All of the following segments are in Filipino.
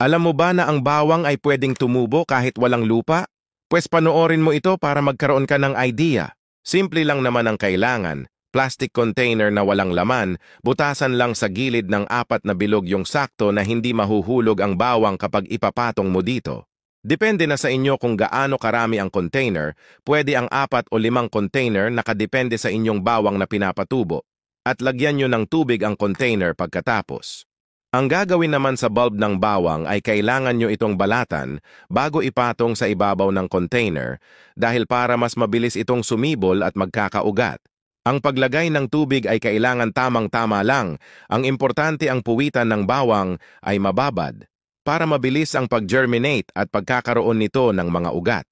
Alam mo ba na ang bawang ay pwedeng tumubo kahit walang lupa? Pwes panoorin mo ito para magkaroon ka ng idea. Simple lang naman ang kailangan. Plastic container na walang laman, butasan lang sa gilid ng 4 na bilog yung sakto na hindi mahuhulog ang bawang kapag ipapatong mo dito. Depende na sa inyo kung gaano karami ang container, pwede ang 4 o 5 container nakadepende sa inyong bawang na pinapatubo. At lagyan nyo ng tubig ang container pagkatapos. Ang gagawin naman sa bulb ng bawang ay kailangan nyo itong balatan bago ipatong sa ibabaw ng container dahil para mas mabilis itong sumibol at magkakaugat. Ang paglagay ng tubig ay kailangan tamang-tama lang. Ang importante ang puwitan ng bawang ay mababad para mabilis ang pag-germinate at pagkakaroon nito ng mga ugat.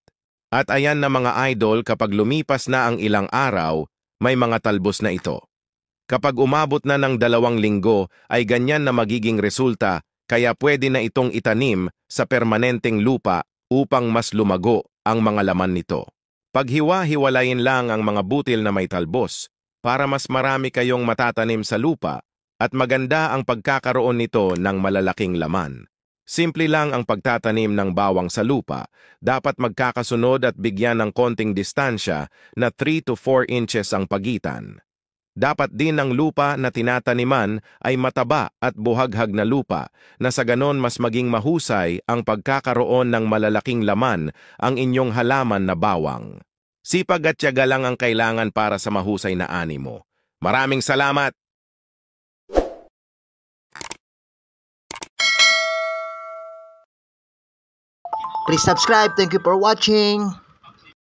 At ayan na mga idol, kapag lumipas na ang ilang araw, may mga talbos na ito. Kapag umabot na ng 2 linggo ay ganyan na magiging resulta, kaya pwede na itong itanim sa permanenteng lupa upang mas lumago ang mga laman nito. Paghiwa-hiwalayin lang ang mga butil na may talbos para mas marami kayong matatanim sa lupa at maganda ang pagkakaroon nito ng malalaking laman. Simple lang ang pagtatanim ng bawang sa lupa, dapat magkakasunod at bigyan ng konting distansya na 3 to 4 inches ang pagitan. Dapat din ang lupa na tinataniman ay mataba at buhaghag na lupa na sa ganon mas maging mahusay ang pagkakaroon ng malalaking laman ang inyong halaman na bawang. Sipag at tiyaga lang ang kailangan para sa mahusay na animo. Maraming salamat! Please subscribe. Thank you for watching.